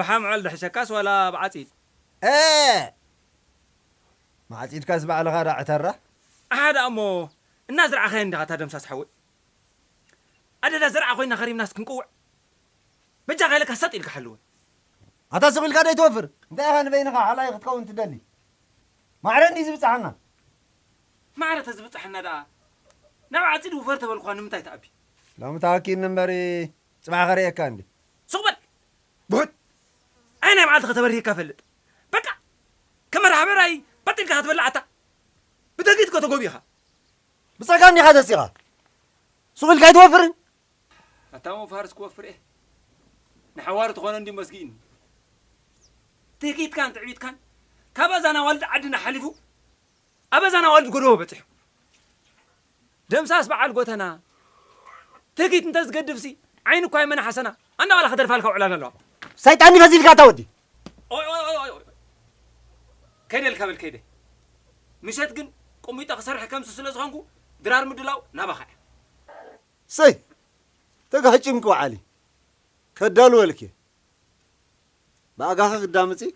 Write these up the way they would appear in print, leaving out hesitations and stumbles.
بحمل دحشكاس ولا بعتيد ما عتيد كاس بعل غدا اعتره هذا امو الناس زرع خين دغه دمساس حوي ادا زرع خوينا خريم ناس كنقوع بجا غيلك هسط إلك حلوه هذا سوق الغدا يتوفر انت انا بينك على يتكون تدلي ما عرفني زبصحنا ما عرفت زبصحنا دا نبعتي وفرت بالقوان متى تابي لو متاكين نمبري صباح غريه كاندي صوبل بوت انا بعد خبري كفلت بقى كما رحبراي بطلك هتبلعتا بدقيت كو تغوبيها بصقاني هذا سيغا سوق الغدا يتوفر اتاو فارس كوفر ايه نحوار تخون عندي مسكين تيجيت كان تعبيت كان كبزانا والد عدنا حلفو أبزانا والد قلوه بتح دمساس بعال قوتنا تيجيت انت تقدفسي عينك كاي من حسنة أنا ولا خدر فالك وعلان الله سيطاني فزيل كاتا ودي أوي كيدي الكابل كيدي مشيت قن قومي تخسر حكام سلسلة خانكو درار مدلاو نبخع سي تقهجمكو علي كدالو لك باقاها قدامتي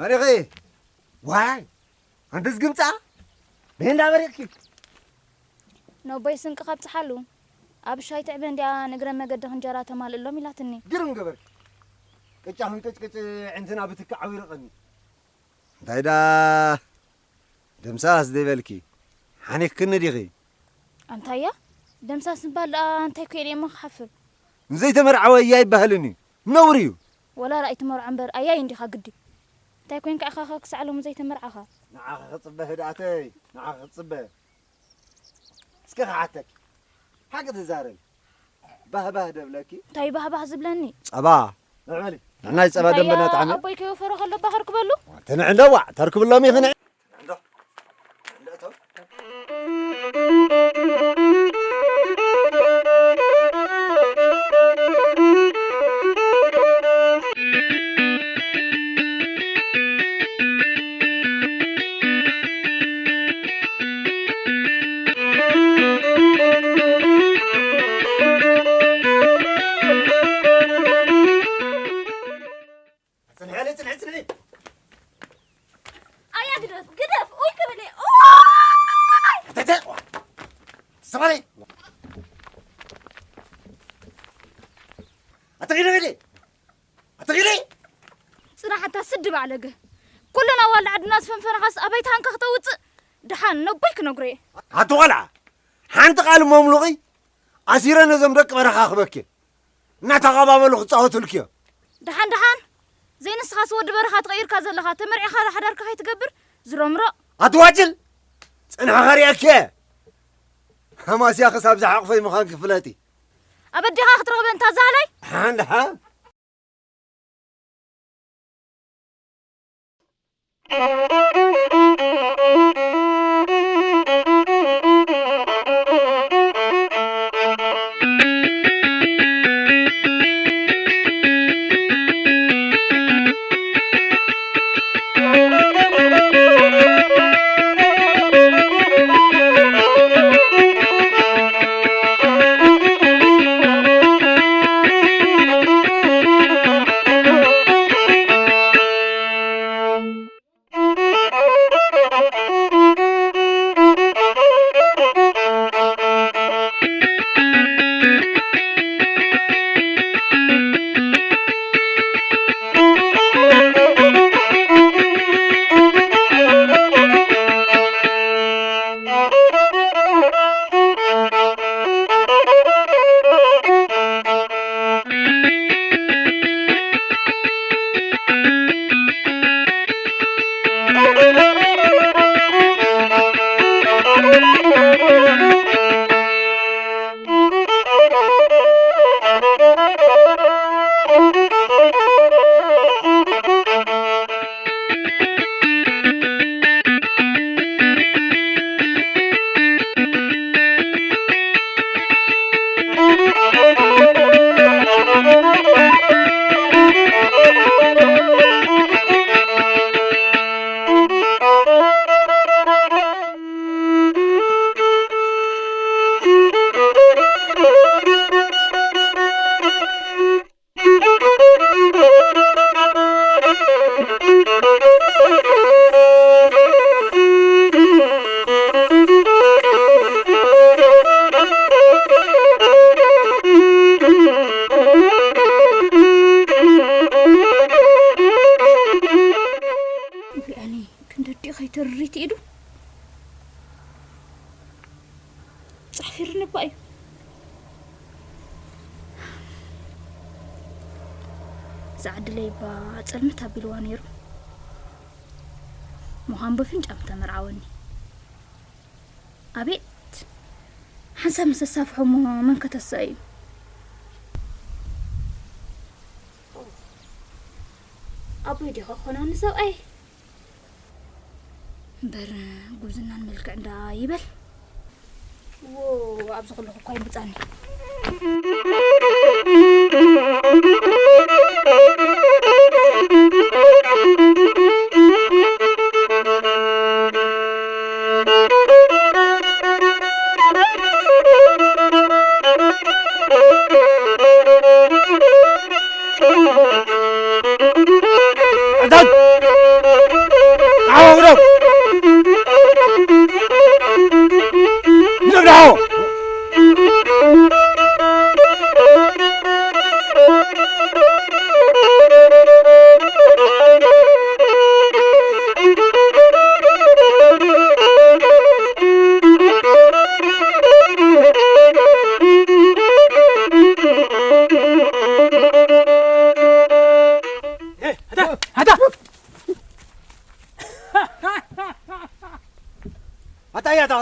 مريغي واي أنت زقمتها بين دابريك نوبي سنك قبت حلو أبشاي تعبين دي نقرأ ما قد خنجرات مال اللوم يلاتني قرن قبر كتشاهن كتش عندنا بتكعوي رقني دايدا دمساس دي بالكي حنيك كن ديغي أنت يا دمساس نبال أنت كيري ما خفف زي تمرعوا وياي بهلني منوريو ولا رأيت مر عنبر أيا يندي خقدي تاكوين كأخاك سعلو مزيت مرعها نعاق خصبه هداتي نعاق خصبه اسكخ عتك حق تزارل به دبلكي تاي به زبلني صبا نعملي انا صبا دمنا طعمه ابوي كيف فرغ الله بحر كبلو تنعندوا تركب الله ميخنع عنده كلنا والله عندنا فنفن خاص أبيت هانك خطوت دحان نبيك نقري هتولع حنت قال مملوغي أسيرنا زمرك برخا خبكي نتغابا ملوخ تصوت لك دحان زين السخاس ود برخا تغير كذا لها تمرعي خاله حدارك هاي تقبر زرمرا هتواجل أنا غريك هما سياق سابز عقفي مخانك فلاتي أبدي خاطر غبن تازالي حان صحفيرني باي زعد لي با صلمت ابيلوا نيرو مهام بفنج ام تمرعوني ابيت حسب مسصافحو من كتسايو ابو دي خونا نسو اي بر غوزنا الملك عندها يبل و ابز كله كاي بصاني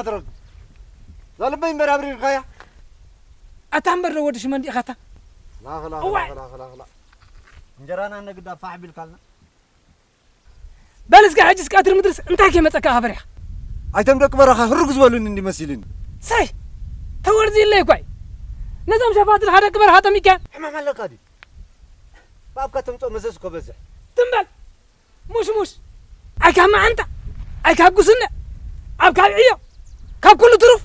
تضرب ظلمي مرابري الخيا أتعمر ودش من دي خطا لا لا انجرانا نقدا فاحبي الكلنا بالس حجز كاتر مدرس انت كي متك خبريخ ايتم دك برخه هرغز ولن اندي مسيلين ساي تورزي لي كوي نظام شفات الحرق برها تميكا حمام على قادي باب كتمطو مزسكو بزح تنبل مش اكا ما انت اكا قسنا ابكا عيو كاب كل ظروف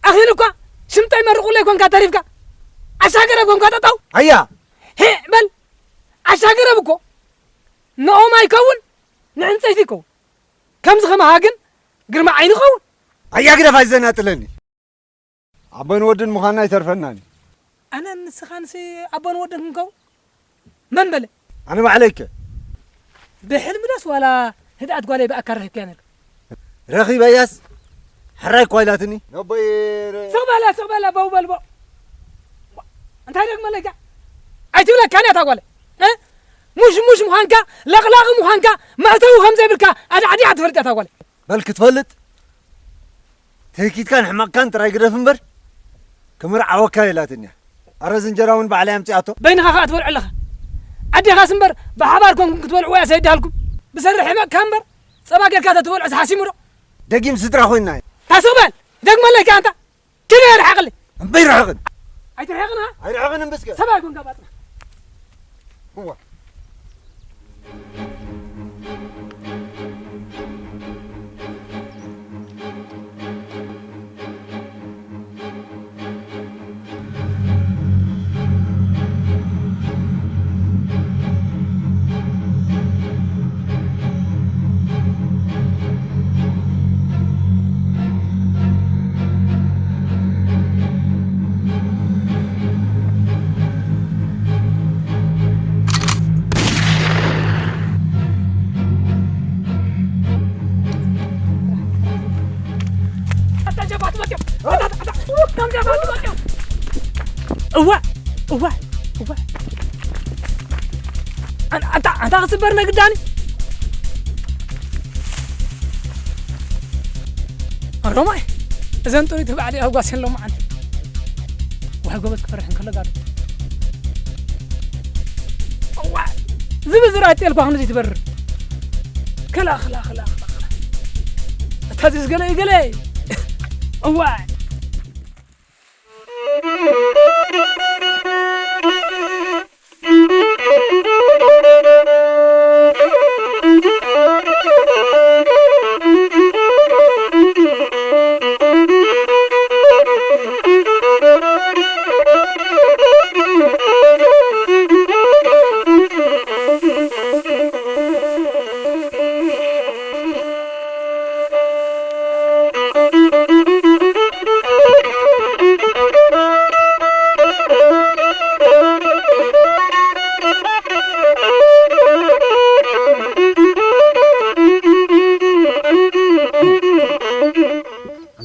اخيرك شمتاي مرقوا لي كون كاتريفكا اشاغر كون كاتاو هيا هي بل اشاغر بكو نو ما يكون نعنصيتكو كم زخما هاجن غير عين خون هيا كده فايزنا تلني ابن ودن مخانا يترفناني انا نسخانسي ابن ودن كون من بل انا ما عليك بحلم ناس ولا هدأت قولي بأكره كانك رخي بياس حراك وايلاتني نبير سقبلا بو انت هيك ملكا ايتو لك كان يتقول مش مهانكا لغلاغ مهانكا ما تو خمسه بركا عادي عتفرق تقول بلك تفلت تيكيت كان حماق كان تراي قدف منبر كمرع وكايلاتني ارز انجراون بعلي امتياتو بينها خا تبلع لها ادي خاسمبر بحباركم كتبلعوا ويا سيدالكم بسرح حماق كامبر صبا قالك تبلع حاسيمرو دقيم سترا خوينا تاسوبل دق ملك انت كده رحقلي مبير حقن اي ترحقنا اي رحقن بس كده سبا يكون قبطنا هو هو انت غصبرنا قداني روماي اذا انتو يتبع علي اوقاسين لو معنا وحقوبت كفرحن كله قاعد هو زبزرات يلكو هون زي تبرر كلا خلا تازيز قلي هو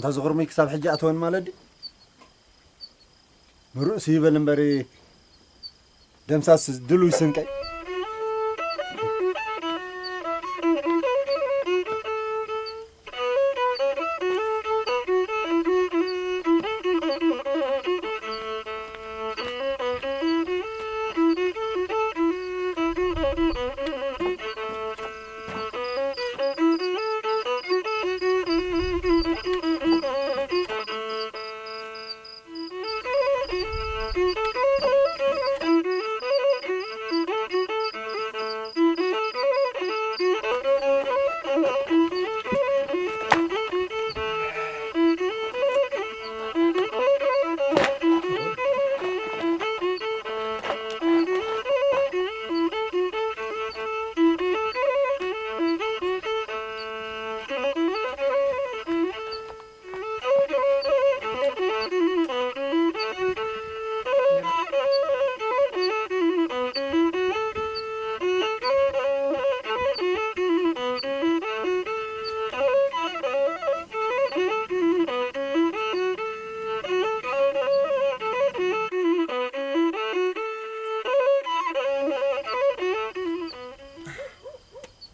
أنت زغرمي كسب حجة أتون مالدي مرؤسي بالنبري دمساس دلو يسنكي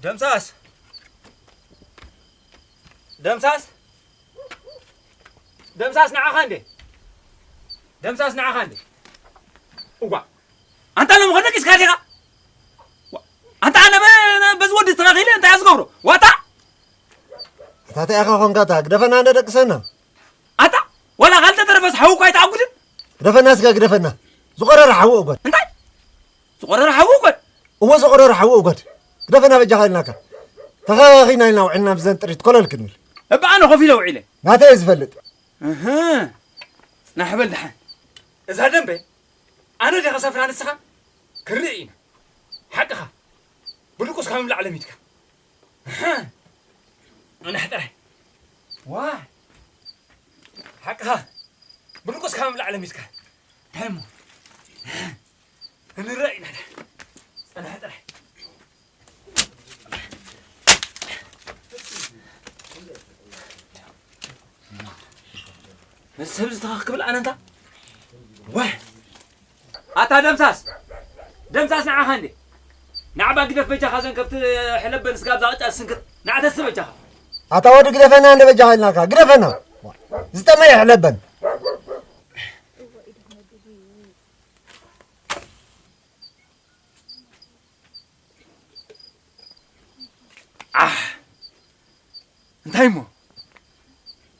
دمساس دمساس دمساس نعخاندي دمساس نعخاندي اوغا انت انا مخدك اسكاديغا انت انا بزود استغاخيلي انت يازغبرو واتا تاتي اخا خونغاتا دفنا ندقسنا اتا ولا غلطه ترفس حوكو يتعقدن دفنا اسكا دفنا زقرر حوو قد انت زقرر حوو قد هو زقرر حوو قد دفنا بجاخلناك تخاخينا لنا وعنا بزنت ريت كل الكنول ابا انا خوفي لو عيله ما تيزفلت اها نحبل دحان اذا دنبي انا دي خسفر نسخه كرينا حقها بلوكس كامل على ميتك ها انا حتره واه حقها بلوكس كامل على ميتك تمام انا راينا انا حتره بس هبز تقبل انا انت واه اتا دمساس نعا خاندي نعبا قدف بجا خازن كبت حلب نسقاب زاقع سنكت نعا تسبجا اتا ود قدفنا انا بجاخلناك قدفنا زتما يحلبن انتايمو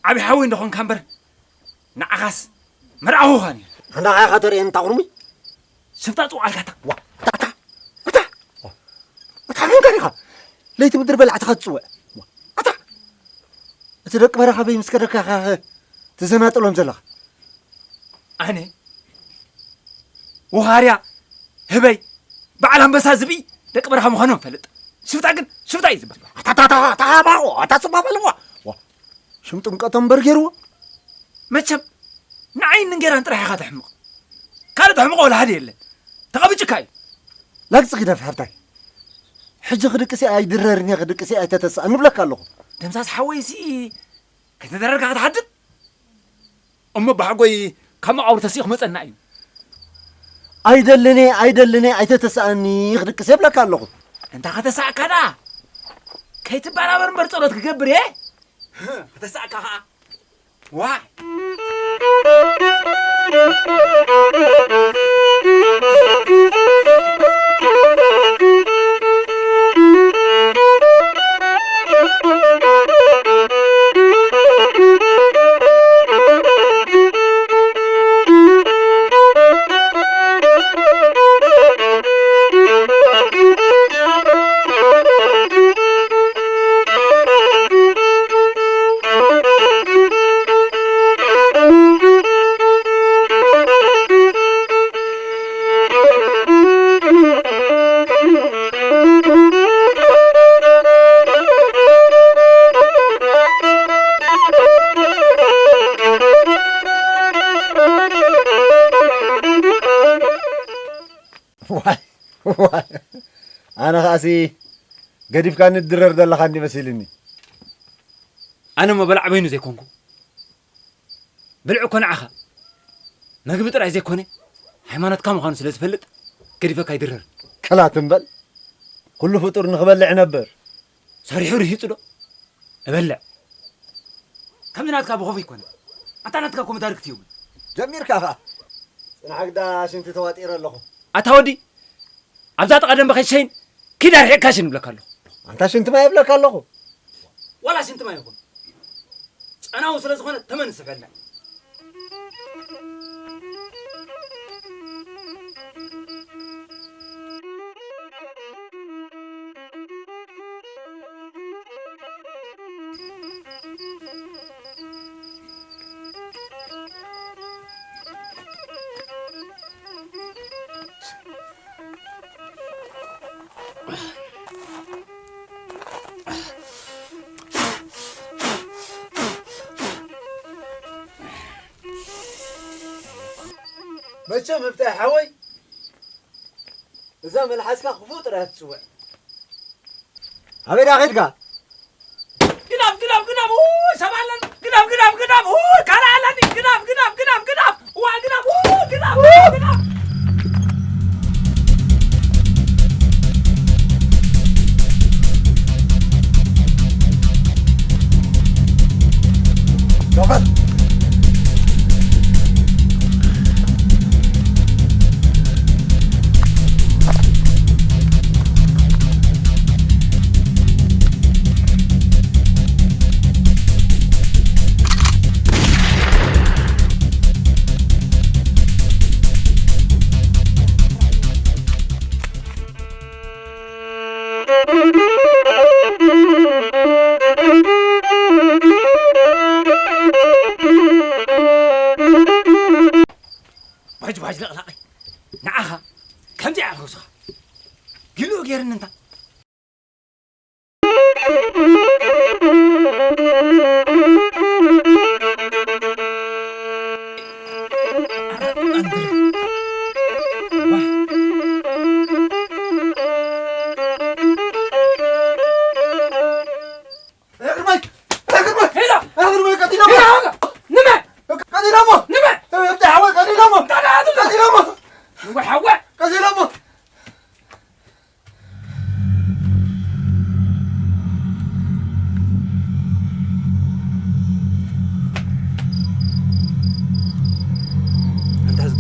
عبي حاوي ندخون كامبر نعخاس مرعو خاني انا غا خاطر انت قرمي شفتا طوال كاتا وا تاتا اتا اتا من كاريخا ليت بدر بلعت خصوا اتا اتدق برخه بي مسكرك تزناطلهم زلخ اني وهاريا هبي بعل انبسا زبي دق برخه مخنو فلط شفتا يزب اتا باو اتا صبابلوا شمطم قطم برجروا مچم نعين نجران طرح خا تحمق كان تحمق ولا هدي يله تقبجكاي لاقص قدف حرتاي حج خدقسي اي دررني خدقسي اي تتس انبلك الله دمساس حويسي كتدررك هتحدد بحقوي كما عور تسيخ مصنا اي ايدلني اي تتساني خدقسي بلك الله انت خدسا كدا كيت برابر برصلوت كغبر ايه خدسا كها واي أنا خاسي قديف كان الدرر ده اللي خاني مسيلني أنا ما بلعب بينه زي كونكو بلعو كون عخا مقبط رأي زي كوني حيمانات كام خانو سلسة فلت كريفك هيدرر كلا تنبل كل فطور نخبلع نبر صاري حوري هيتلو أبلع كم ناتك أبو خوفي كون أنت ناتك أكو مدارك تيوب جمير كافا نعقد عشان تتواتير اللهم أتودي أبزات قدم بخشين كده رح كاشن بلك الله أنت شنت ما يبلك الله ولا شنت ما يكون أنا وصل زخونة 8 سفلنا ماشي مفتاح حوي إذا من حسك خفوت راه تسوى أبي أخذك قناب سمعنا قناب كان علني قناب قناب شوفت باج لا نعها كم دي على وسخ قلوا غيرن انت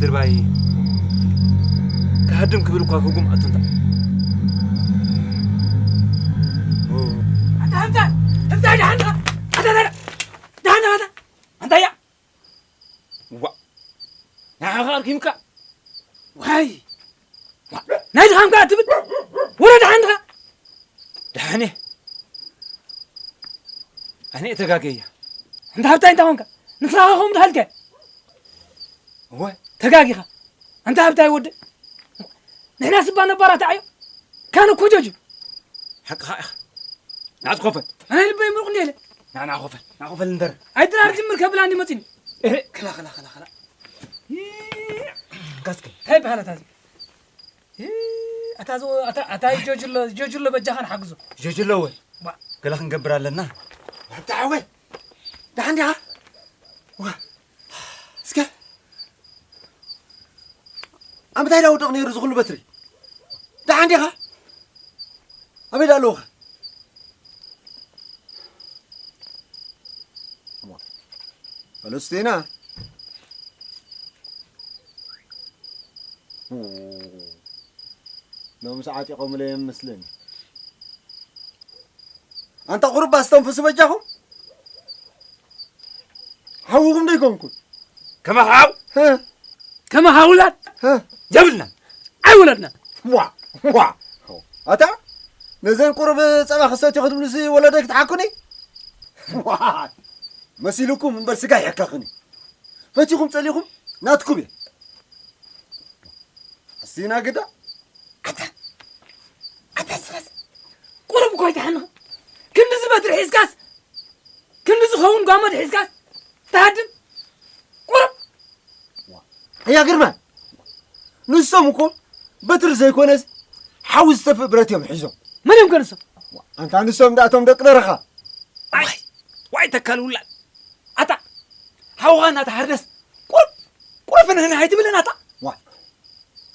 درباي كهدم كبر كوكوم أتنتا أنت يا وا نعغار كيمكا واي نايد خام كاتب ورد عندها دهني أنا إتجاجية أنت هبتاي أنت هونك نفرحهم دهالك هو تجاجيها أنت هبتاي ود نحن سبنا برا تعيو كانوا كوجوج حق خائخ نعد خوفن أنا اللي بيمرقني له أنا خوفن ندر أيدنا أرجع مركب لاني متين إيه خلا قاسك هاي بحالة تازي أتازو أتاي جوجل بجهان حقزو جوجل وين قال خن قبر لنا تعوي ده عندي ها اسكا أم تاي لو تغني رزق البتري ده عندي ها أبي لا لغة فلسطينا نوم ساعات يقوم لهم مثلين أنت قرب أستنفس بجاهم حوهم ديكم كما هاو ها كما هاولاد ها جبلنا أولادنا وا أتا نزين قرب سبع خصات يخدم لسي ولدك تحكوني وا مسيلكم من برسقا يحكخني فتيكم تليكم ناتكم السينا كده أتا سلاس قرب كويت عنه كن زبادر حسكاس كن زخون قامد حسكاس تهدم قرب يا جرمان نسمكم بتر زي كونس حاوز تف براتيهم حزم من يمكن نسم أنت نسم داتهم دقدرخا واي تكالولا أتا حوغانا تحرس قول فين هنا هاي تبلنا تا وا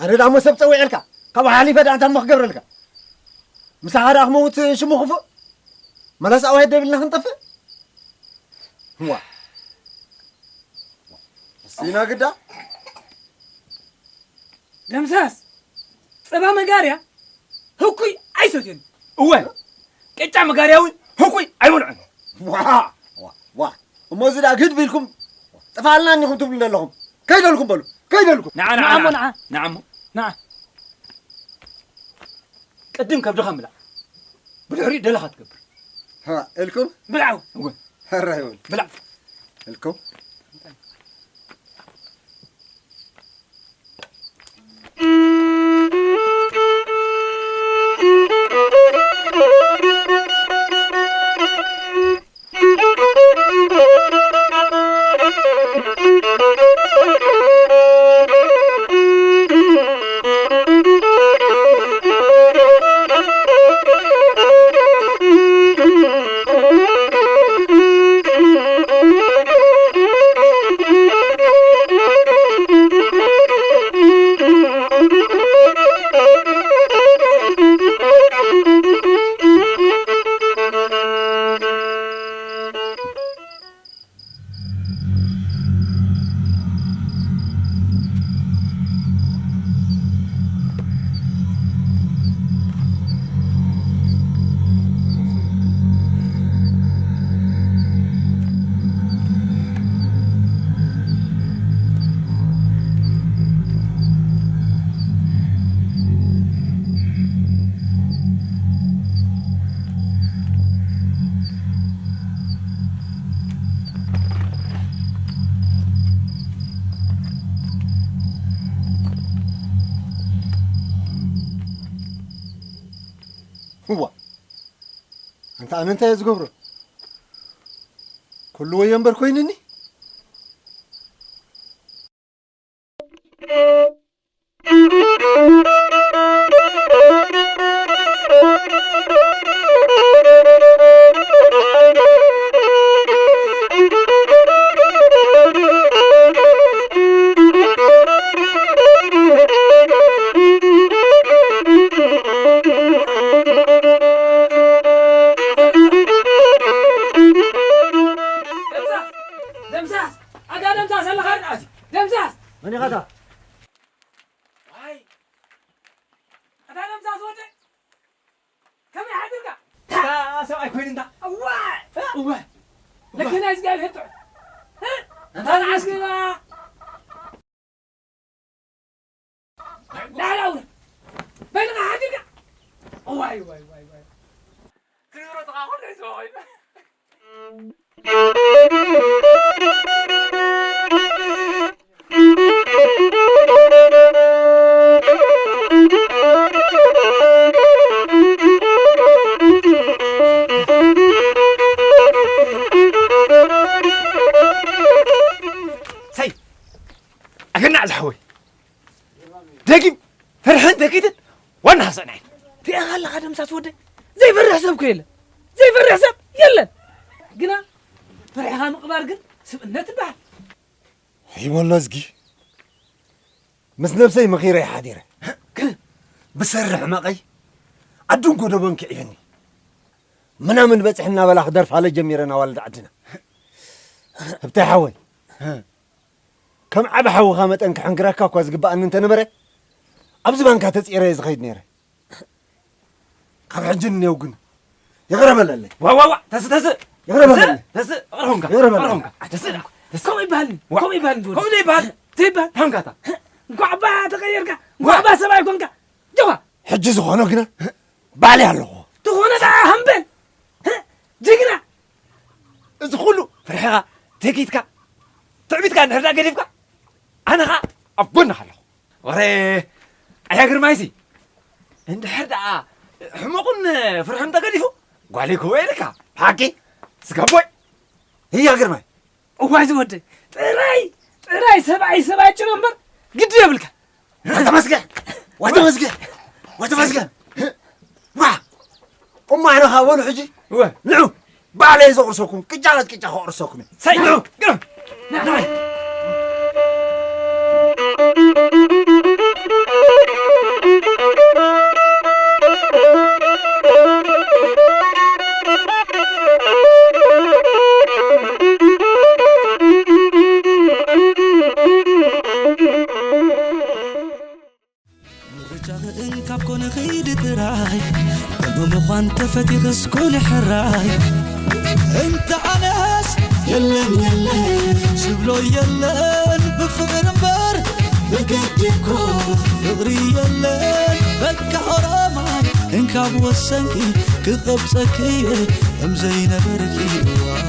أنا دام سب تسوي علكا كم حالي فدا أنت مخبر لك مساعدة أخموت شو مخفو ملاس أوهد دبلنا هنطفي وا سينا قدا دمساس صبا مقاريا هكوي عيسوتين هو كيتا مقارياوي هكوي أيمون وا وما زيد أكيد بيلكم تفعلنا أني كنتم لهم كيد لكم بلو كيد لكم نعم قدم كبدو خملا بالعري دلخ تكبر ها لكم بلعو هو الرهيون بلع لكم هو أنت يا زقبر كله ينبر كوينني من غدا واي هذا دمساس ودي كم يحدرك تا سمعي كوين انت أوه لكن عايز قال هتع أنا عايز كذا لا بينك حدرك واي تنورو تقاقل نسوي سي أكلنا الحوي دقيم فرحان دقيقة وانا حسنين في أغلى قدم ساسودة زي فرح حساب كيله زي فرح حساب يلا قنا فرحها مقبار قن سبنا تبع اي والله زقي مس نفسي مخيرة يا حديرة بسرح مقي عدون قدو بنك عيني منا من بتحنا بلا خدر فعلى جميرنا والد عدنا بتاع حوي كم عب حو خامت انك حنقراكا كواز قبا ان انت نبره ابز بانكا تسيره يزخيد نيره قام حجني وقن يغرب لله وا تس يغرب لله تس أرهمك تس كم يبهلني دول كم يبهل تبهل همكاتا قعبا تغيرك قعبا سباي كونك جوا حج زخونه قنا بالي هلو تخونه دا همبل جينا زخلو فرحها تكيتك تعبيتك أن هردا قريبك أنا خا أبقنا خلو وري أيا قرمايسي عند هردا حمقن فرحهم تقريفو قاليك ويلك حاكي سكابوي هي قرماي وايز ودي تراي سبعي نمبر قد يبلك وتمسك واه أم أنا خاول حجي نعم بالي زغرسوكم كجالت كجا خورسوكم سي نعم نعم فتي غسكون حراي انت عناس يلن يلن شبلو يلن بفغر مبر بقديكو فغري يلن بكا حراماي انكاب وسنكي كغبسكي ام زين بركي